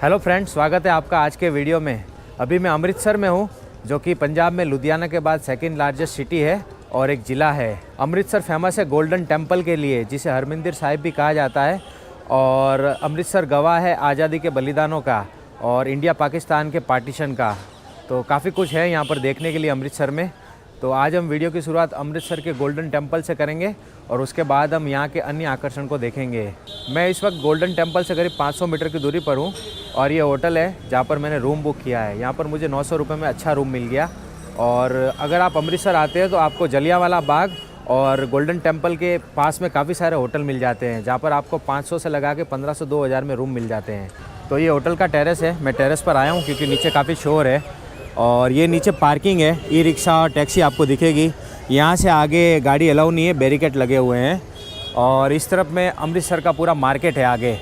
Hello friends, स्वागत है आपका आज के वीडियो में। अभी मैं अमृतसर में हूँ, जो कि पंजाब में लुधियाना के बाद सेकंड लार्जेस्ट सिटी है और एक ज़िला है। अमृतसर फेमस है गोल्डन टेम्पल के लिए, जिसे हरमंदिर साहिब भी कहा जाता है। और अमृतसर गवाह है आज़ादी के बलिदानों का और इंडिया पाकिस्तान के पार्टीशन का। तो काफ़ी कुछ है यहाँ पर देखने के लिए अमृतसर में। तो आज हम वीडियो की शुरुआत अमृतसर के गोल्डन टेम्पल से करेंगे और उसके बाद हम यहाँ के अन्य आकर्षण को देखेंगे। मैं इस वक्त गोल्डन टेम्पल से करीब 500 मीटर की दूरी पर हूँ और ये होटल है जहाँ पर मैंने रूम बुक किया है। यहाँ पर मुझे 900 रुपये में अच्छा रूम मिल गया। और अगर आप अमृतसर आते हैं तो आपको जलियांवाला बाग और गोल्डन टेम्पल के पास में काफ़ी सारे होटल मिल जाते हैं, जहाँ पर आपको 500 से लगा के 1500-2000 में रूम मिल जाते हैं। तो ये होटल का टेरेस है। मैं टेरेस पर आया हूँ क्योंकि नीचे काफ़ी शोर है। और ये नीचे पार्किंग है, ई रिक्शा और टैक्सी आपको दिखेगी। यहाँ से आगे गाड़ी अलाउ नहीं है, बैरिकेड लगे हुए हैं। और इस तरफ में अमृतसर का पूरा मार्केट है आगे।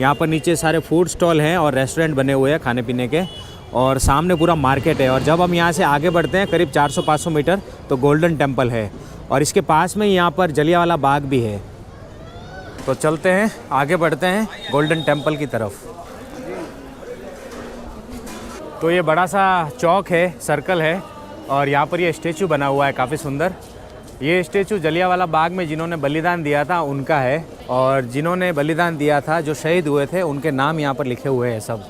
यहाँ पर नीचे सारे फूड स्टॉल हैं और रेस्टोरेंट बने हुए हैं खाने पीने के, और सामने पूरा मार्केट है। और जब हम यहाँ से आगे बढ़ते हैं करीब 400-500 मीटर तो गोल्डन टेम्पल है और इसके पास में यहाँ पर जलियांवाला बाग भी है। तो चलते हैं, आगे बढ़ते हैं गोल्डन टेम्पल की तरफ। तो ये बड़ा सा चौक है, सर्कल है, और यहाँ पर ये स्टेचू बना हुआ है काफ़ी सुंदर। ये स्टेचू जलियांवाला बाग में जिन्होंने बलिदान दिया था उनका है, और जिन्होंने बलिदान दिया था, जो शहीद हुए थे, उनके नाम यहाँ पर लिखे हुए हैं सब।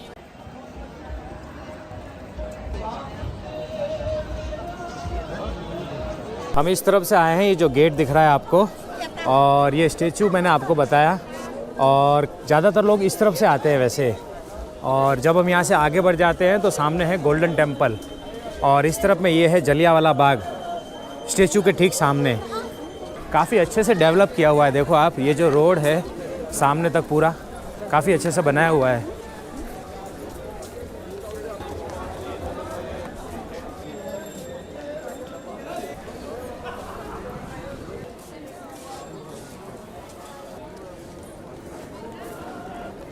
हम इस तरफ से आए हैं, ये जो गेट दिख रहा है आपको, और ये स्टेचू मैंने आपको बताया। और ज़्यादातर लोग इस तरफ से आते हैं वैसे। और जब हम यहाँ से आगे बढ़ जाते हैं तो सामने है गोल्डन टेम्पल, और इस तरफ में ये है जलियांवाला बाग स्टेचू के ठीक सामने। काफ़ी अच्छे से डेवलप किया हुआ है। देखो आप, ये जो रोड है सामने तक पूरा काफ़ी अच्छे से बनाया हुआ है।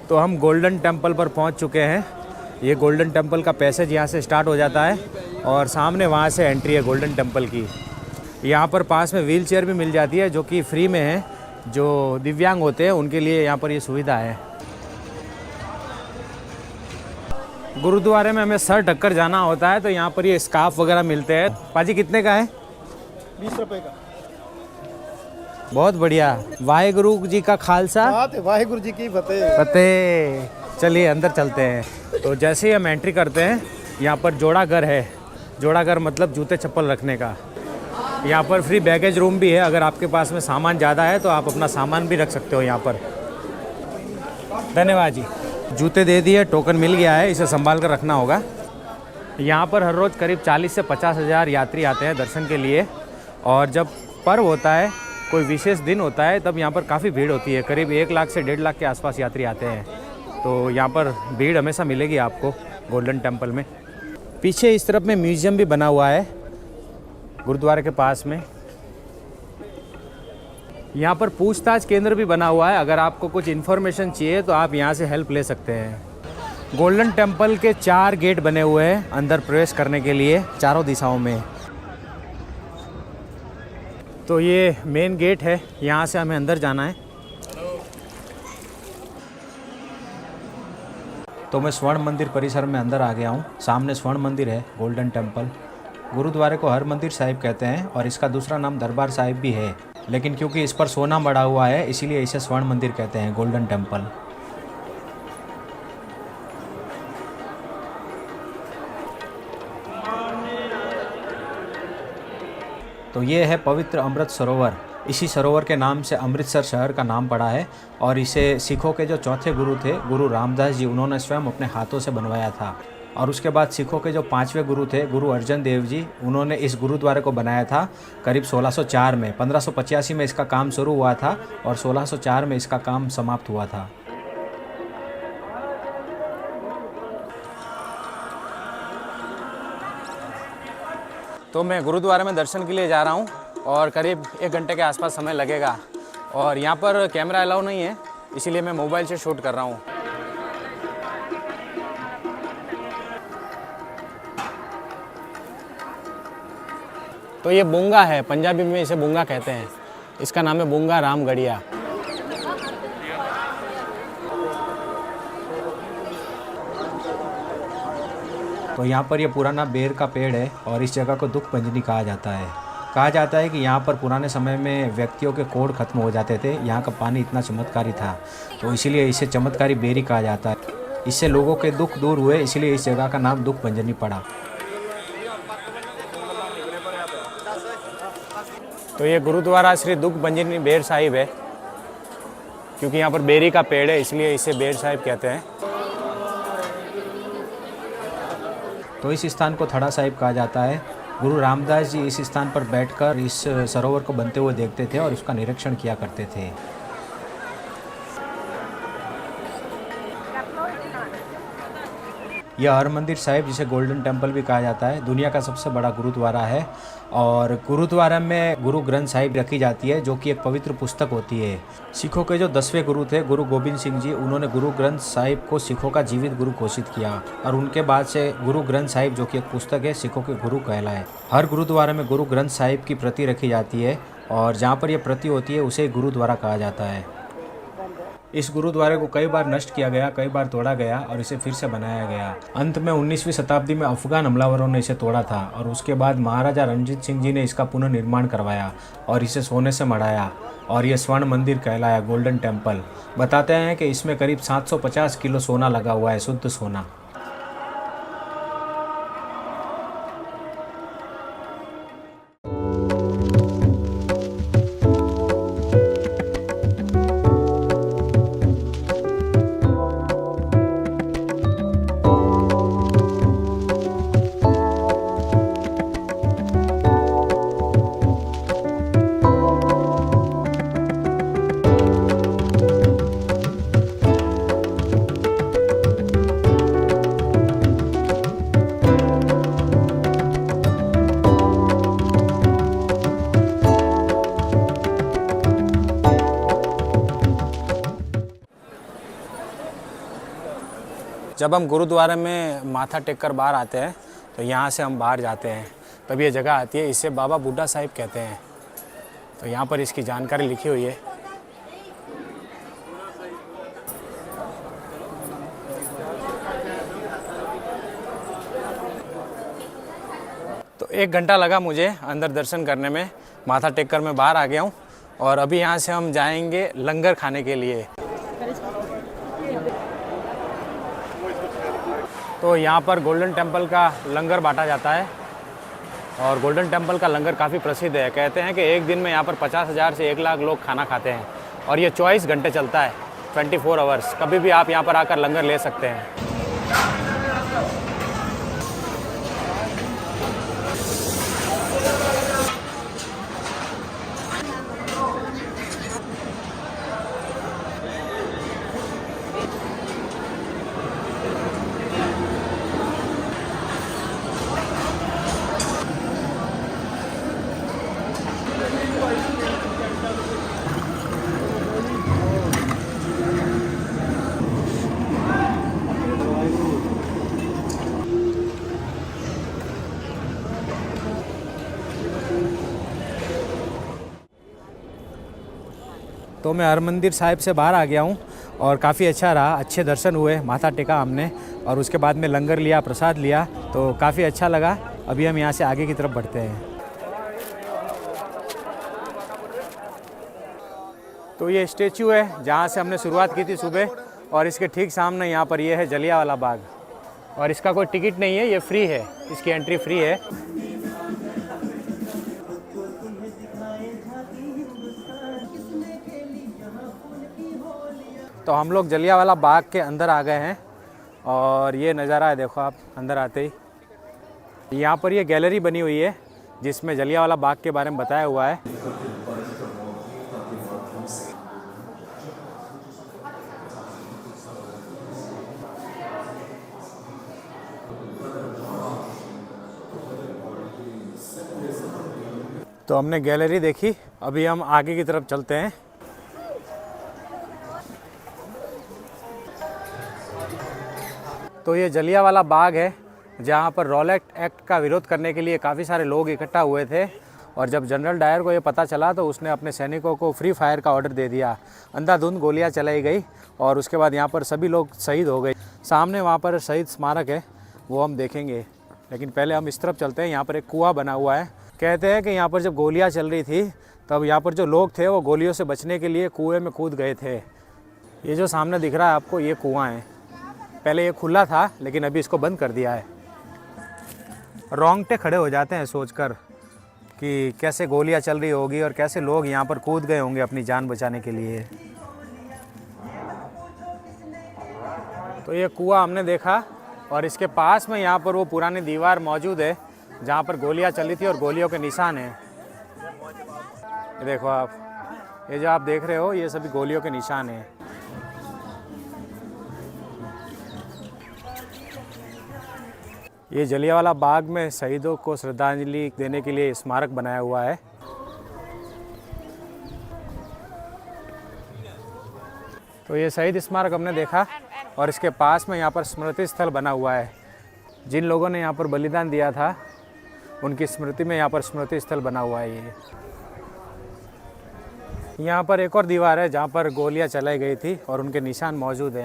तो हम गोल्डन टेम्पल पर पहुंच चुके हैं। ये गोल्डन टेम्पल का पैसेज यहाँ से स्टार्ट हो जाता है और सामने वहाँ से एंट्री है गोल्डन टेम्पल की। यहाँ पर पास में व्हील चेयर भी मिल जाती है, जो कि फ्री में है। जो दिव्यांग होते हैं उनके लिए यहाँ पर ये सुविधा है। गुरुद्वारे में हमें सर ढककर जाना होता है, तो यहाँ पर ये स्कार्फ वगैरह मिलते हैं। पाजी कितने का है? 20 रुपए का। बहुत बढ़िया। वाहेगुरु जी का खालसा, वाहेगुरु जी की फतेह। फतेह। चलिए अंदर चलते हैं। तो जैसे ही हम एंट्री करते हैं, यहाँ पर जोड़ा घर है। जोड़ा घर मतलब जूते चप्पल रखने का। यहाँ पर फ्री बैगेज रूम भी है। अगर आपके पास में सामान ज़्यादा है तो आप अपना सामान भी रख सकते हो यहाँ पर। धन्यवाद जी। जूते दे दिए, टोकन मिल गया है, इसे संभाल कर रखना होगा। यहाँ पर हर रोज़ करीब 40 से 50 हज़ार यात्री आते हैं दर्शन के लिए। और जब पर्व होता है, कोई विशेष दिन होता है, तब यहाँ पर काफ़ी भीड़ होती है। करीब 1 लाख से 1.5 लाख के आसपास यात्री आते हैं। तो यहाँ पर भीड़ हमेशा मिलेगी आपको गोल्डन टेम्पल में। पीछे इस तरफ में म्यूज़ियम भी बना हुआ है गुरुद्वारे के पास में। यहाँ पर पूछताछ केंद्र भी बना हुआ है। अगर आपको कुछ इन्फॉर्मेशन चाहिए तो आप यहाँ से हेल्प ले सकते हैं। गोल्डन टेम्पल के 4 गेट बने हुए हैं अंदर प्रवेश करने के लिए, चारों दिशाओं में। तो ये मेन गेट है, यहाँ से हमें अंदर जाना है। तो मैं स्वर्ण मंदिर परिसर में अंदर आ गया हूँ। सामने स्वर्ण मंदिर है, गोल्डन टेम्पल। गुरुद्वारे को हरमंदिर साहिब कहते हैं और इसका दूसरा नाम दरबार साहिब भी है, लेकिन क्योंकि इस पर सोना मढ़ा हुआ है इसीलिए इसे स्वर्ण मंदिर कहते हैं, गोल्डन टेम्पल। तो ये है पवित्र अमृत सरोवर। इसी सरोवर के नाम से अमृतसर शहर का नाम पड़ा है। और इसे सिखों के जो चौथे गुरु थे, गुरु रामदास जी, उन्होंने स्वयं अपने हाथों से बनवाया था। और उसके बाद सिखों के जो 5वें गुरु थे, गुरु अर्जन देव जी, उन्होंने इस गुरुद्वारे को बनाया था करीब 1604 में। 1585 में इसका काम शुरू हुआ था और 1604 में इसका काम समाप्त हुआ था। तो मैं गुरुद्वारे में दर्शन के लिए जा रहा हूँ और करीब 1 घंटे के आसपास समय लगेगा। और यहाँ पर कैमरा अलाउ नहीं है, इसीलिए मैं मोबाइल से शूट कर रहा हूँ। तो ये बूंगा है, पंजाबी में इसे बूंगा कहते हैं। इसका नाम है बूंगा रामगढ़िया। तो यहाँ पर ये पुराना बेर का पेड़ है और इस जगह को दुख पंजनी कहा जाता है। कहा जाता है कि यहाँ पर पुराने समय में व्यक्तियों के कोढ़ खत्म हो जाते थे। यहाँ का पानी इतना चमत्कारी था, तो इसीलिए इसे चमत्कारी बेरी कहा जाता है। इससे लोगों के दुख दूर हुए, इसलिए इस जगह का नाम दुख पंजनी पड़ा। तो ये गुरुद्वारा श्री दुख भंजनी बेर साहिब है, क्योंकि यहाँ पर बेरी का पेड़ है इसलिए इसे बेर साहिब कहते हैं। तो इस स्थान को थड़ा साहिब कहा जाता है। गुरु रामदास जी इस स्थान पर बैठकर इस सरोवर को बनते हुए देखते थे और उसका निरीक्षण किया करते थे। यह हरमंदिर साहिब, जिसे गोल्डन टेम्पल भी कहा जाता है, दुनिया का सबसे बड़ा गुरुद्वारा है और गुरुद्वारा में गुरु ग्रंथ साहिब रखी जाती है, जो कि एक पवित्र पुस्तक होती है। सिखों के जो 10वें गुरु थे गुरु गोबिंद सिंह जी, उन्होंने गुरु ग्रंथ साहिब को सिखों का जीवित गुरु घोषित किया और उनके बाद से गुरु ग्रंथ साहिब, जो कि एक पुस्तक है, सिखों के गुरु कहलाए। हर गुरुद्वारा में गुरु ग्रंथ साहिब की प्रति रखी जाती है और जहाँ पर यह प्रति होती है उसे गुरुद्वारा कहा जाता है। इस गुरुद्वारे को कई बार नष्ट किया गया, कई बार तोड़ा गया और इसे फिर से बनाया गया। अंत में 19वीं शताब्दी में अफगान हमलावरों ने इसे तोड़ा था और उसके बाद महाराजा रणजीत सिंह जी ने इसका पुनर्निर्माण करवाया और इसे सोने से मढ़ाया और ये स्वर्ण मंदिर कहलाया, गोल्डन टेम्पल। बताते हैं कि इसमें करीब 750 किलो सोना लगा हुआ है, शुद्ध सोना। जब हम गुरुद्वारे में माथा टेक कर बाहर आते हैं तो यहाँ से हम बाहर जाते हैं, तब ये जगह आती है। इसे बाबा बुड्ढा साहिब कहते हैं। तो यहाँ पर इसकी जानकारी लिखी हुई है। तो 1 घंटा लगा मुझे अंदर दर्शन करने में। माथा टेक कर मैं बाहर आ गया हूँ और अभी यहाँ से हम जाएंगे लंगर खाने के लिए। तो यहाँ पर गोल्डन टेम्पल का लंगर बांटा जाता है और गोल्डन टेम्पल का लंगर काफ़ी प्रसिद्ध है। कहते हैं कि एक दिन में यहाँ पर 50,000 से 1 लाख लोग खाना खाते हैं और ये 24 घंटे चलता है, 24 आवर्स। कभी भी आप यहाँ पर आकर लंगर ले सकते हैं। तो मैं हरमंदिर साहिब से बाहर आ गया हूँ और काफ़ी अच्छा रहा, अच्छे दर्शन हुए, माथा टेका हमने और उसके बाद में लंगर लिया, प्रसाद लिया, तो काफ़ी अच्छा लगा। अभी हम यहाँ से आगे की तरफ बढ़ते हैं। तो ये स्टेचू है जहाँ से हमने शुरुआत की थी सुबह, और इसके ठीक सामने यहाँ पर ये है जलियांवाला बाग और इसका कोई टिकट नहीं है, ये फ्री है, इसकी एंट्री फ्री है। तो हम लोग जलियांवाला बाग के अंदर आ गए हैं और ये नज़ारा है, देखो आप अंदर आते ही। यहाँ पर ये गैलरी बनी हुई है जिसमें जलियांवाला बाग के बारे में बताया हुआ है। तो हमने गैलरी देखी, अभी हम आगे की तरफ चलते हैं। तो ये जलियांवाला बाग है जहाँ पर रॉलेट एक्ट का विरोध करने के लिए काफ़ी सारे लोग इकट्ठा हुए थे और जब जनरल डायर को ये पता चला तो उसने अपने सैनिकों को फ्री फायर का ऑर्डर दे दिया। अंधाधुंध गोलियां चलाई गई और उसके बाद यहाँ पर सभी लोग शहीद हो गए। सामने वहाँ पर शहीद स्मारक है वो हम देखेंगे। लेकिन पहले हम इस तरफ चलते हैं। यहाँ पर एक कुआं बना हुआ है। कहते हैं कि यहाँ पर जब गोलियाँ चल रही थी तब यहाँ पर जो लोग थे वो गोलियों से बचने के लिए कुएं में कूद गए थे। ये जो सामने दिख रहा है आपको, ये कुआं है। पहले ये खुला था लेकिन अभी इसको बंद कर दिया है। रोंगटे खड़े हो जाते हैं सोचकर कि कैसे गोलियां चल रही होगी और कैसे लोग यहाँ पर कूद गए होंगे अपनी जान बचाने के लिए। तो ये कुआं हमने देखा और इसके पास में यहाँ पर वो पुरानी दीवार मौजूद है जहाँ पर गोलियां चली थी और गोलियों के निशान हैं। ये देखो आप, ये जो आप देख रहे हो ये सभी गोलियों के निशान हैं। ये जलियांवाला बाग में शहीदों को श्रद्धांजलि देने के लिए स्मारक बनाया हुआ है। तो ये शहीद स्मारक हमने देखा और इसके पास में यहाँ पर स्मृति स्थल बना हुआ है। जिन लोगों ने यहाँ पर बलिदान दिया था उनकी स्मृति में यहाँ पर स्मृति स्थल बना हुआ है। ये यहाँ पर एक और दीवार है जहाँ पर गोलियाँ चलाई गई थी और उनके निशान मौजूद है।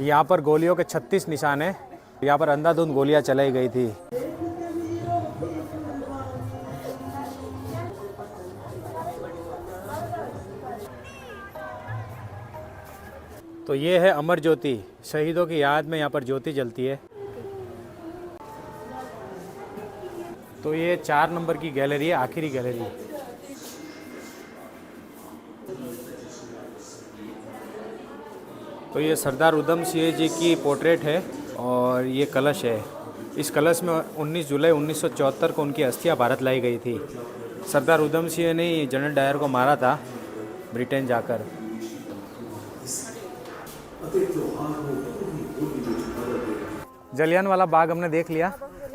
यहाँ पर गोलियों के 36 निशान हैं। यहाँ पर अंधाधुंध गोलियां चलाई गई थी। तो ये है अमर ज्योति। शहीदों की याद में यहाँ पर ज्योति जलती है। तो ये 4 नंबर की गैलरी है, आखिरी गैलरी। तो ये सरदार उधम सिंह जी की पोर्ट्रेट है और ये कलश है। इस कलश में 19 जुलाई 1974 को उनकी अस्थियां भारत लाई गई थी। सरदार उधम सिंह ने जनरल डायर को मारा था ब्रिटेन जाकर। जलियांवाला बाग हमने देख लिया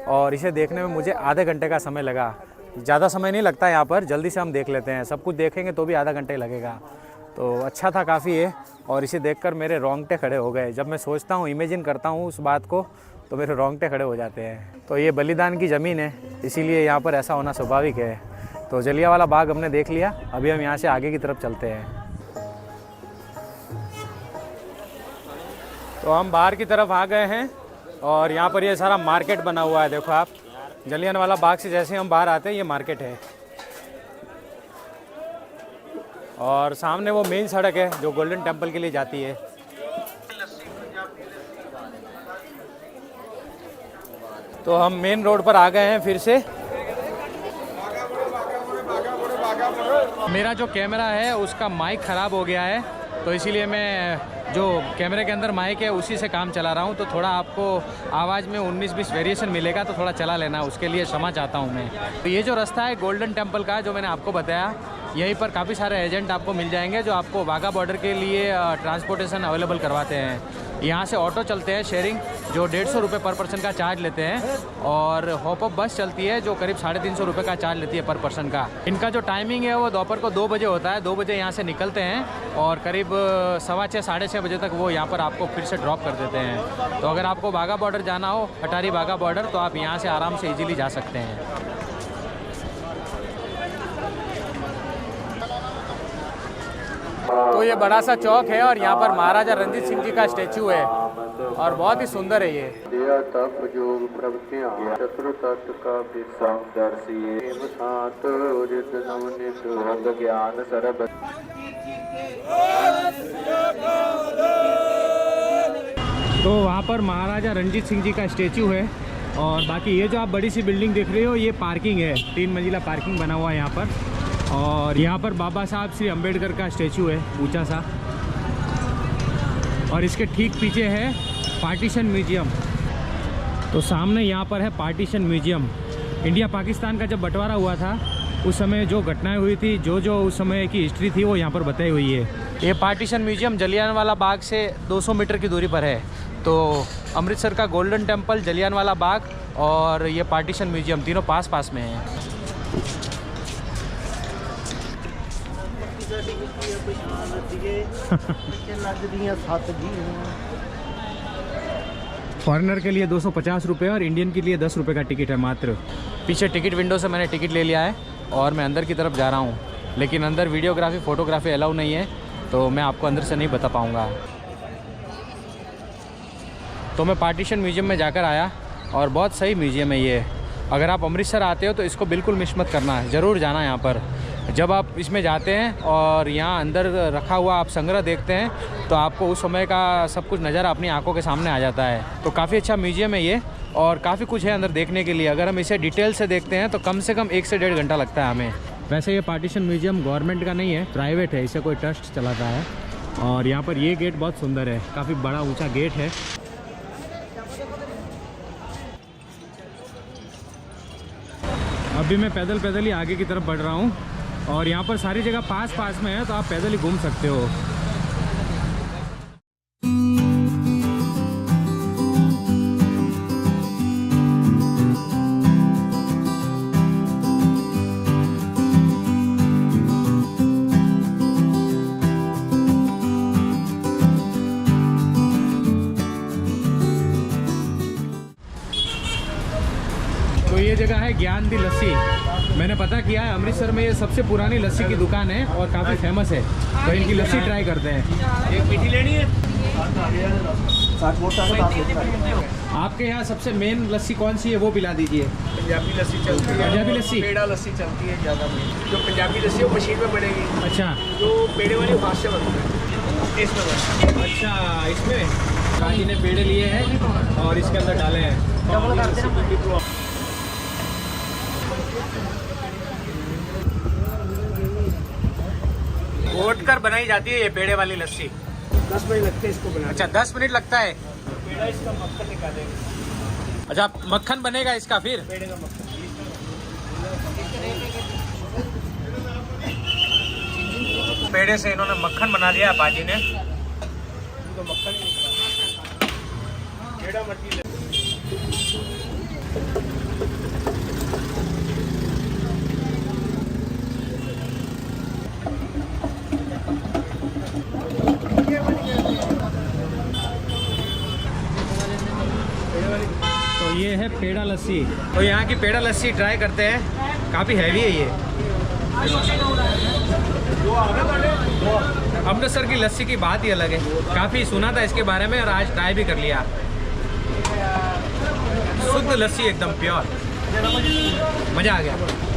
और इसे देखने में मुझे आधे घंटे का समय लगा। ज़्यादा समय नहीं लगता यहाँ पर, जल्दी से हम देख लेते हैं। सब कुछ देखेंगे तो भी आधा घंटे लगेगा। तो अच्छा था काफ़ी है और इसे देखकर मेरे रोंगटे खड़े हो गए। जब मैं सोचता हूँ, इमेजिन करता हूँ उस बात को, तो मेरे रोंगटे खड़े हो जाते हैं। तो ये बलिदान की ज़मीन है, इसीलिए यहाँ पर ऐसा होना स्वाभाविक है। तो जलियांवाला बाग हमने देख लिया। अभी हम यहाँ से आगे की तरफ चलते हैं। तो हम बाहर की तरफ आ गए हैं और यहाँ पर ये सारा मार्केट बना हुआ है। देखो आप, जलियांवाला बाग से जैसे हम बाहर आते हैं ये मार्केट है और सामने वो मेन सड़क है जो गोल्डन टेम्पल के लिए जाती है। तो हम मेन रोड पर आ गए हैं फिर से। मेरा जो कैमरा है उसका माइक ख़राब हो गया है, तो इसीलिए मैं जो कैमरे के अंदर माइक है उसी से काम चला रहा हूँ। तो थोड़ा आपको आवाज़ में 19-20 वेरिएशन मिलेगा, तो थोड़ा चला लेना, उसके लिए क्षमा चाहता हूँ मैं। तो ये जो रास्ता है गोल्डन टेम्पल का, जो मैंने आपको बताया, यहीं पर काफ़ी सारे एजेंट आपको मिल जाएंगे जो आपको वाघा बॉर्डर के लिए ट्रांसपोर्टेशन अवेलेबल करवाते हैं। यहाँ से ऑटो चलते हैं शेयरिंग, जो 150 रुपये पर पर्सन का चार्ज लेते हैं, और हॉप अप बस चलती है जो करीब 350 रुपये का चार्ज लेती है पर पर्सन का। इनका जो टाइमिंग है वो दोपहर को 2 बजे होता है। 2 बजे यहाँ से निकलते हैं और करीब 6:15 साढ़े 6 बजे तक वो यहाँ पर आपको फिर से ड्रॉप कर देते हैं। तो अगर आपको वाघा बॉर्डर जाना हो, अटारी वाघा बॉर्डर, तो आप यहाँ से आराम से ईजिली जा सकते हैं। तो ये बड़ा सा चौक है और यहाँ पर महाराजा रणजीत सिंह जी का स्टैचू है और बहुत ही सुंदर है ये। तो वहाँ पर महाराजा रणजीत सिंह जी का स्टैचू है और बाकी ये जो आप बड़ी सी बिल्डिंग देख रहे हो ये पार्किंग है। 3 मंजिला पार्किंग बना हुआ है यहाँ पर। और यहाँ पर बाबा साहब श्री अम्बेडकर का स्टैचू है ऊंचा सा, और इसके ठीक पीछे है पार्टीशन म्यूजियम। तो सामने यहाँ पर है पार्टीशन म्यूजियम। इंडिया पाकिस्तान का जब बंटवारा हुआ था उस समय जो घटनाएं हुई थी, जो उस समय की हिस्ट्री थी, वो यहाँ पर बताई हुई है। ये पार्टीशन म्यूजियम जलियांवाला बाग से 200 मीटर की दूरी पर है। तो अमृतसर का गोल्डन टेम्पल, जलियांवाला बाग और ये पार्टीशन म्यूजियम तीनों पास पास में हैं। फॉरेनर के लिए 250 रुपये और इंडियन के लिए 10 रुपये का टिकट है मात्र। पीछे टिकट विंडो से मैंने टिकट ले लिया है और मैं अंदर की तरफ जा रहा हूँ, लेकिन अंदर वीडियोग्राफी फ़ोटोग्राफी अलाउ नहीं है, तो मैं आपको अंदर से नहीं बता पाऊँगा। तो मैं पार्टीशन म्यूजियम में जाकर आया और बहुत सही म्यूज़ियम है ये। अगर आप अमृतसर आते हो तो इसको बिल्कुल मिस मत करना है, ज़रूर जाना यहाँ पर। जब आप इसमें जाते हैं और यहाँ अंदर रखा हुआ आप संग्रह देखते हैं तो आपको उस समय का सब कुछ नज़ारा अपनी आंखों के सामने आ जाता है। तो काफ़ी अच्छा म्यूज़ियम है ये और काफ़ी कुछ है अंदर देखने के लिए। अगर हम इसे डिटेल से देखते हैं तो कम से कम 1 से 1.5 घंटा लगता है हमें। वैसे ये पार्टीशन म्यूज़ियम गवर्नमेंट का नहीं है, प्राइवेट है, इसे कोई ट्रस्ट चलाता है। और यहाँ पर ये गेट बहुत सुंदर है, काफ़ी बड़ा ऊँचा गेट है। अभी मैं पैदल ही आगे की तरफ बढ़ रहा हूँ और यहाँ पर सारी जगह पास में है, तो आप पैदल ही घूम सकते हो। तो ये जगह है ज्ञान दी लस्सी। मैंने पता किया है अमृतसर में ये सबसे पुरानी लस्सी की दुकान है और काफ़ी फेमस है, तो इनकी लस्सी ट्राई करते हैं। एक मीठी लेनी है। आपके यहाँ सबसे मेन लस्सी कौन सी है वो पिला दीजिए। पंजाबी लस्सी चलती है, पंजाबी लस्सी, पेड़ा लस्सी चलती है ज़्यादा। जो पंजाबी लस्सी है वो मशीन में बनेगी। अच्छा, जो पेड़े वाली हाथ से बनती है, इसमें बनती है। अच्छा, इसमें काजी ने पेड़े लिए हैं और इसके अंदर डाले हैं। घोट कर बनाई जाती है ये पेड़े वाली लस्सी। 10 मिनट लगते हैं इसको बनाने। अच्छा, 10 मिनट लगता है। पेड़ा इसका मक्खन निकालेंगे। अच्छा, मक्खन बनेगा इसका फिर। पेड़े का मक्खन पेड़े से इन्होंने मक्खन बना दिया बाजी ने। तो मक्खन ही निकला। पेड़ा मट्टी तो ये है पेड़ा लस्सी। तो यहाँ की पेड़ा लस्सी ट्राई करते हैं, काफ़ी हैवी है ये। अमृतसर की लस्सी की बात ही अलग है, काफ़ी सुना था इसके बारे में और आज ट्राई भी कर लिया। शुद्ध लस्सी एकदम प्योर, मज़ा आ गया।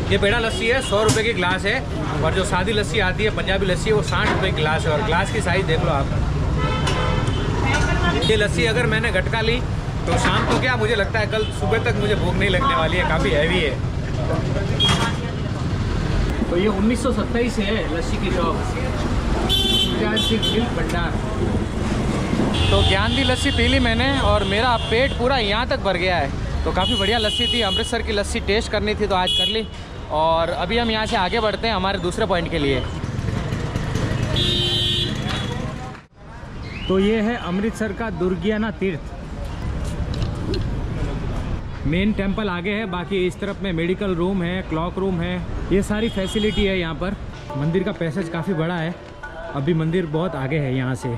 ये पेड़ा लस्सी है, 100 रुपये की गिलास है और जो सादी लस्सी आती है पंजाबी लस्सी है वो 60 रुपये की गिलास है। और गिलास की साइज़ देख लो आप। ये लस्सी अगर मैंने गटका ली तो शाम को क्या मुझे लगता है कल सुबह तक मुझे भूख नहीं लगने वाली है, काफ़ी हैवी है। तो ये 1927 से है लस्सी की शॉप, मिल्क भंडार। तो ज्ञान दी लस्सी पी ली मैंने और मेरा पेट पूरा यहाँ तक भर गया है। तो काफ़ी बढ़िया लस्सी थी, अमृतसर की लस्सी टेस्ट करनी थी तो आज कर ली। और अभी हम यहाँ से आगे बढ़ते हैं हमारे दूसरे पॉइंट के लिए। तो ये है अमृतसर का दुर्गियाना तीर्थ। मेन टेंपल आगे है, बाकी इस तरफ में मेडिकल रूम है, क्लॉक रूम है, ये सारी फैसिलिटी है यहाँ पर। मंदिर का पैसेज काफ़ी बड़ा है, अभी मंदिर बहुत आगे है यहाँ से।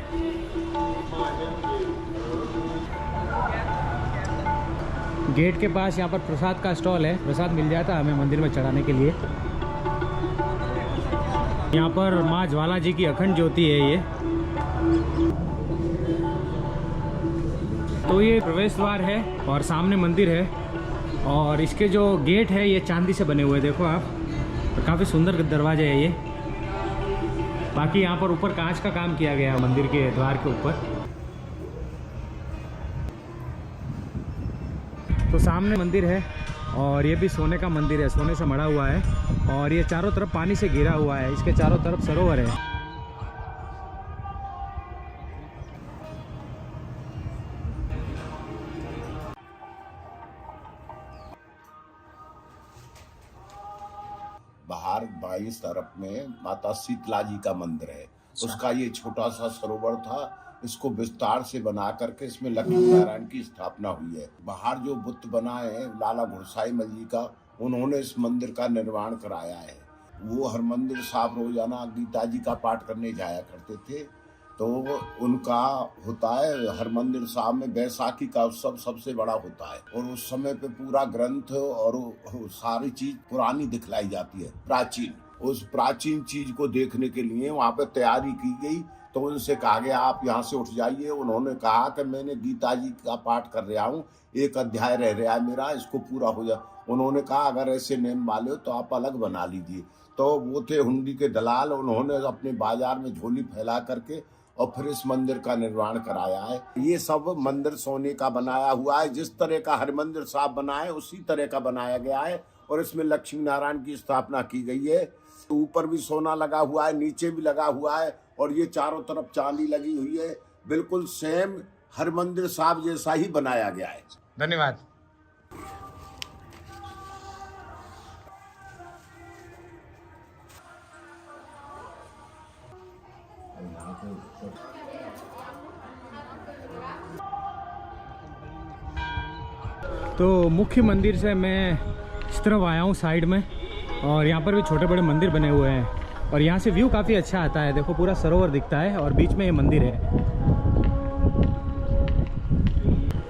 गेट के पास यहाँ पर प्रसाद का स्टॉल है, प्रसाद मिल जाता है हमें मंदिर में चढ़ाने के लिए। यहाँ पर माँ ज्वाला जी की अखंड ज्योति है ये। तो ये प्रवेश द्वार है और सामने मंदिर है और इसके जो गेट है ये चांदी से बने हुए हैं, देखो आप। तो काफ़ी सुंदर दरवाजा है ये। बाकी यहाँ पर ऊपर कांच का काम किया गया है मंदिर के द्वार के ऊपर। तो सामने मंदिर है और ये भी सोने का मंदिर है, सोने से मढ़ा हुआ है और ये चारों तरफ पानी से घिरा हुआ है, इसके चारों तरफ सरोवर है। बाहर 22 तरफ में माता शीतला जी का मंदिर है, उसका ये छोटा सा सरोवर था, इसको विस्तार से बना करके इसमें लक्ष्मी नारायण की स्थापना हुई है। बाहर जो बुत बना है लाला घुड़साई मल जी का, उन्होंने इस मंदिर का निर्माण कराया है। वो हर मंदिर साहब रोजाना गीता जी का पाठ करने जाया करते थे, तो उनका होता है हर मंदिर साहब में बैसाखी का उत्सव सबसे बड़ा होता है और उस समय पे पूरा ग्रंथ और सारी चीज पुरानी दिखलाई जाती है, प्राचीन। उस प्राचीन चीज को देखने के लिए वहाँ पे तैयारी की गई तो उनसे कहा गया आप यहाँ से उठ जाइए। उन्होंने कहा कि मैंने गीता जी का पाठ कर रहा हूँ, एक अध्याय रह रहा है मेरा, इसको पूरा हो जाए। उन्होंने कहा अगर ऐसे नेम वाले हो तो आप अलग बना लीजिए। तो वो थे हुंडी के दलाल, उन्होंने अपने बाजार में झोली फैला करके और फिर इस मंदिर का निर्माण कराया है। ये सब मंदिर सोने का बनाया हुआ है, जिस तरह का हरमंदिर साहब बना है उसी तरह का बनाया गया है। और इसमें लक्ष्मी नारायण की स्थापना की गई है। ऊपर भी सोना लगा हुआ है, नीचे भी लगा हुआ है, और ये चारों तरफ चांदी लगी हुई है। बिल्कुल सेम हरमंदिर साहब जैसा ही बनाया गया है। धन्यवाद। तो मुख्य मंदिर से मैं इस तरफ आया हूँ साइड में, और यहाँ पर भी छोटे बड़े मंदिर बने हुए हैं और यहाँ से व्यू काफ़ी अच्छा आता है। देखो पूरा सरोवर दिखता है और बीच में ये मंदिर है।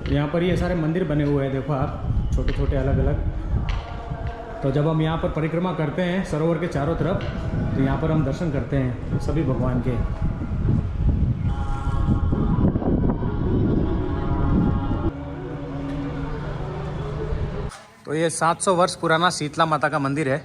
यहाँ पर ये सारे मंदिर बने हुए हैं, देखो आप, छोटे छोटे अलग अलग। तो जब हम यहाँ पर परिक्रमा करते हैं सरोवर के चारों तरफ, तो यहाँ पर हम दर्शन करते हैं सभी भगवान के। तो ये 700 वर्ष पुराना शीतला माता का मंदिर है।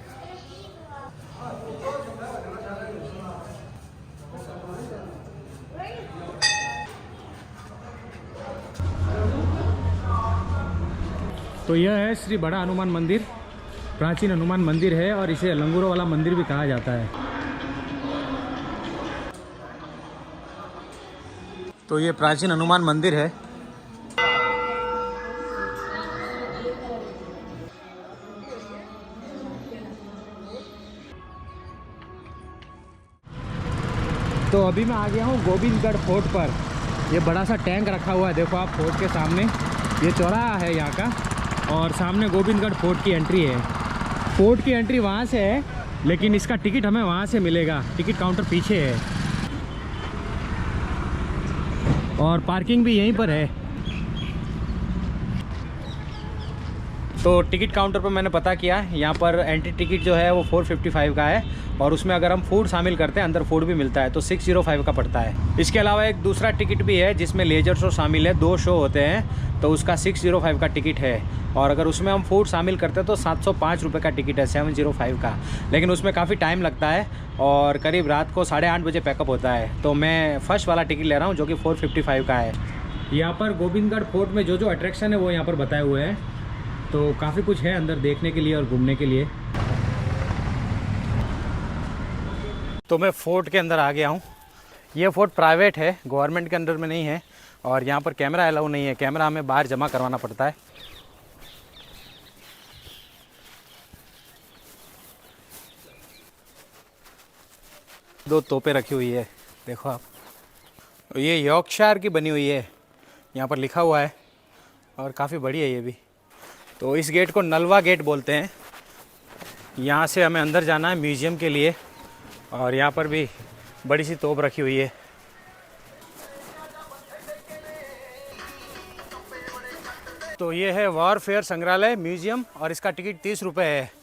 तो यह है श्री बड़ा हनुमान मंदिर, प्राचीन हनुमान मंदिर है और इसे लंगूरों वाला मंदिर भी कहा जाता है। तो ये प्राचीन हनुमान मंदिर है। तो अभी मैं आ गया हूँ गोविंदगढ़ फोर्ट पर। ये बड़ा सा टैंक रखा हुआ है, देखो आप फोर्ट के सामने। ये चौराहा है यहाँ का और सामने गोविंदगढ़ फोर्ट की एंट्री है। फोर्ट की एंट्री वहाँ से है, लेकिन इसका टिकट हमें वहाँ से मिलेगा। टिकट काउंटर पीछे है और पार्किंग भी यहीं पर है। तो टिकट काउंटर पर मैंने पता किया, यहाँ पर एंट्री टिकट जो है वो 455 का है और उसमें अगर हम फूड शामिल करते हैं, अंदर फूड भी मिलता है, तो 605 का पड़ता है। इसके अलावा एक दूसरा टिकट भी है जिसमें लेजर शो शामिल है, 2 शो होते हैं, तो उसका 605 का टिकट है। और अगर उसमें हम फूड शामिल करते हैं तो 705 रुपये का टिकट है, 705 का। लेकिन उसमें काफ़ी टाइम लगता है और करीब रात को 8:30 बजे पैकअप होता है। तो मैं फर्स्ट वाला टिकट ले रहा हूँ जो कि 455 का है। यहाँ पर गोविंदगढ़ फोर्ट में जो अट्रैक्शन है वो यहाँ पर बताए हुए हैं। तो काफ़ी कुछ है अंदर देखने के लिए और घूमने के लिए। तो मैं फोर्ट के अंदर आ गया हूँ। ये फोर्ट प्राइवेट है, गवर्नमेंट के अंडर में नहीं है और यहाँ पर कैमरा अलाउ नहीं है। कैमरा हमें बाहर जमा करवाना पड़ता है। दो तोपें रखी हुई है, देखो आप। ये यॉर्कशायर की बनी हुई है, यहाँ पर लिखा हुआ है और काफ़ी बड़ी है ये भी। तो इस गेट को नलवा गेट बोलते हैं। यहाँ से हमें अंदर जाना है म्यूज़ियम के लिए और यहाँ पर भी बड़ी सी तोप रखी हुई है। तो ये है वॉरफेयर संग्रहालय म्यूज़ियम और इसका टिकट 30 रुपये है।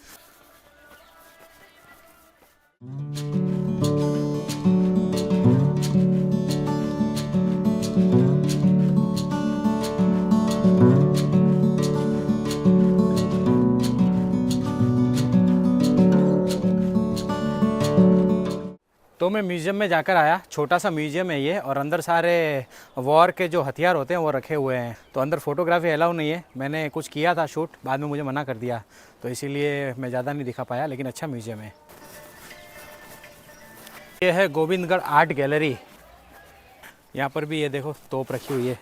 तो मैं म्यूज़ियम में जाकर आया। छोटा सा म्यूज़ियम है ये और अंदर सारे वॉर के जो हथियार होते हैं वो रखे हुए हैं। तो अंदर फ़ोटोग्राफी अलाउ नहीं है। मैंने कुछ किया था शूट, बाद में मुझे मना कर दिया, तो इसीलिए मैं ज़्यादा नहीं दिखा पाया, लेकिन अच्छा म्यूज़ियम है। ये है गोविंदगढ़ आर्ट गैलरी। यहाँ पर भी ये देखो तोप रखी हुई है।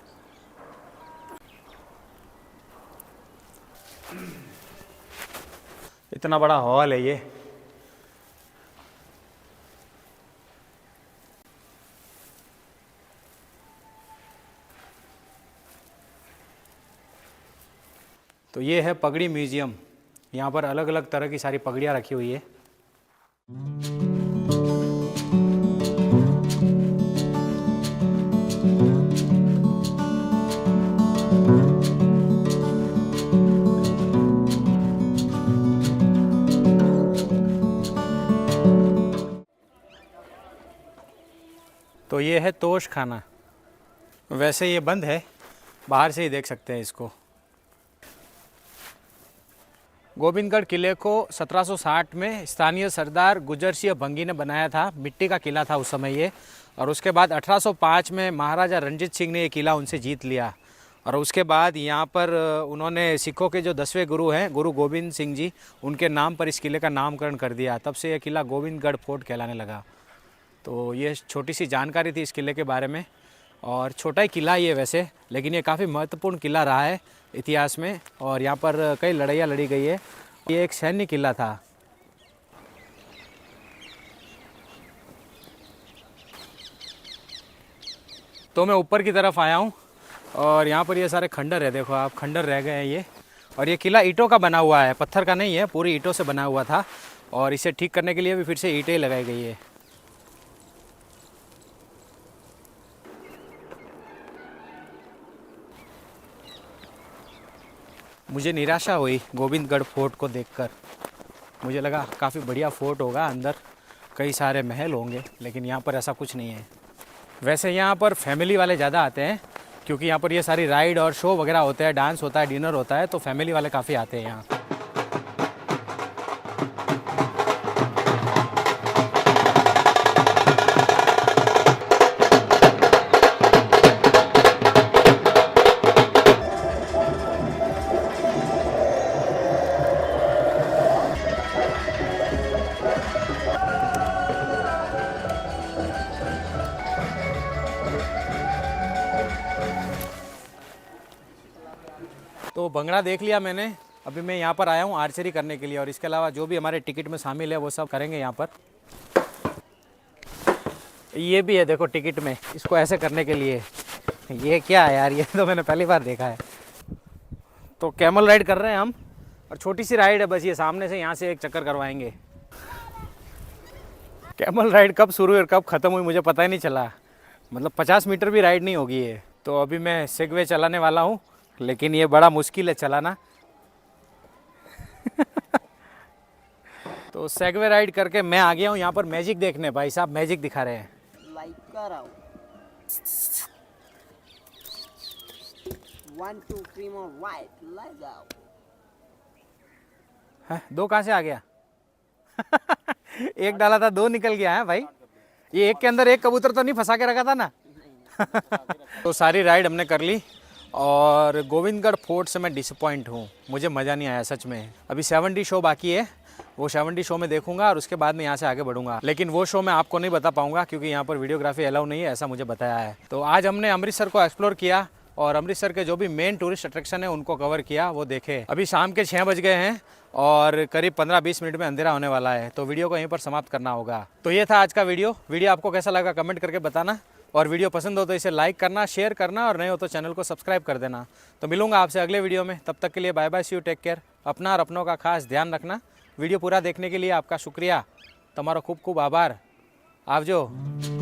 इतना बड़ा हॉल है ये। तो ये है पगड़ी म्यूज़ियम। यहाँ पर अलग अलग तरह की सारी पगड़ियाँ रखी हुई है। तो तो ये है तोश खाना। वैसे ये बंद है, बाहर से ही देख सकते हैं इसको। गोविंदगढ़ किले को 1760 में स्थानीय सरदार गुजर सिंह भंगी ने बनाया था। मिट्टी का किला था उस समय ये। और उसके बाद 1805 में महाराजा रणजीत सिंह ने ये किला उनसे जीत लिया। और उसके बाद यहाँ पर उन्होंने सिखों के जो 10वें गुरु हैं, गुरु गोविंद सिंह जी, उनके नाम पर इस किले का नामकरण कर दिया। तब से यह किला गोविंदगढ़ फोर्ट कहलाने लगा। तो ये छोटी सी जानकारी थी इस किले के बारे में। और छोटा ही किला ही है वैसे, लेकिन ये काफ़ी महत्वपूर्ण किला रहा है इतिहास में। और यहाँ पर कई लड़ाइयाँ लड़ी गई है। ये एक सैन्य किला था। तो मैं ऊपर की तरफ आया हूँ और यहाँ पर ये सारे खंडर है, देखो आप, खंडर रह गए हैं ये। और ये किला ईंटों का बना हुआ है, पत्थर का नहीं है, पूरी ईंटों से बना हुआ था। और इसे ठीक करने के लिए भी फिर से ईंटें लगाई गई है। मुझे निराशा हुई गोविंदगढ़ फोर्ट को देखकर। मुझे लगा काफ़ी बढ़िया फोर्ट होगा, अंदर कई सारे महल होंगे, लेकिन यहाँ पर ऐसा कुछ नहीं है। वैसे यहाँ पर फैमिली वाले ज़्यादा आते हैं, क्योंकि यहाँ पर ये सारी राइड और शो वगैरह होते हैं, डांस होता है, डिनर होता है, तो फैमिली वाले काफ़ी आते हैं यहाँ। तो भंगड़ा देख लिया मैंने। अभी मैं यहाँ पर आया हूँ आर्चरी करने के लिए, और इसके अलावा जो भी हमारे टिकट में शामिल है वो सब करेंगे यहाँ पर। ये भी है देखो टिकट में, इसको ऐसे करने के लिए। ये क्या है यार, ये तो मैंने पहली बार देखा है। तो कैमल राइड कर रहे हैं हम, और छोटी सी राइड है बस, ये सामने से यहाँ से एक चक्कर करवाएंगे। कैमल राइड कब शुरू और कब ख़त्म हुई मुझे पता ही नहीं चला। मतलब 50 मीटर भी राइड नहीं होगी ये। तो अभी मैं सेगवे चलाने वाला हूँ, लेकिन ये बड़ा मुश्किल है चलाना। तो सेगवे राइड करके मैं आ गया हूँ यहाँ पर मैजिक देखने। भाई साहब मैजिक दिखा रहे हैं। लाइक कराओ। 1 2 3 और वाइट ले जाओ। है, 2 कहाँ से आ गया? एक डाला था 2 निकल गया है भाई। ये एक के अंदर एक कबूतर तो नहीं फंसा के रखा था ना? तो सारी राइड हमने कर ली, और गोविंदगढ़ फोर्ट से मैं डिसअपॉइंट हूँ। मुझे मज़ा नहीं आया सच में। अभी 70 शो बाकी है, वो 70 शो में देखूंगा और उसके बाद मैं यहाँ से आगे बढ़ूंगा। लेकिन वो शो मैं आपको नहीं बता पाऊंगा, क्योंकि यहाँ पर वीडियोग्राफी अलाउ नहीं है, ऐसा मुझे बताया है। तो आज हमने अमृतसर को एक्सप्लोर किया, और अमृतसर के जो भी मेन टूरिस्ट अट्रैक्शन है उनको कवर किया, वो देखे। अभी शाम के 6 बज गए हैं और करीब 15-20 मिनट में अंधेरा होने वाला है, तो वीडियो को यहीं पर समाप्त करना होगा। तो ये था आज का वीडियो। वीडियो आपको कैसा लगा कमेंट करके बताना, और वीडियो पसंद हो तो इसे लाइक करना, शेयर करना, और नए हो तो चैनल को सब्सक्राइब कर देना। तो मिलूंगा आपसे अगले वीडियो में, तब तक के लिए bye bye, see you, take care. अपना और अपनों का खास ध्यान रखना। वीडियो पूरा देखने के लिए आपका शुक्रिया, तुम्हारा खूब खूब आभार। आवजो।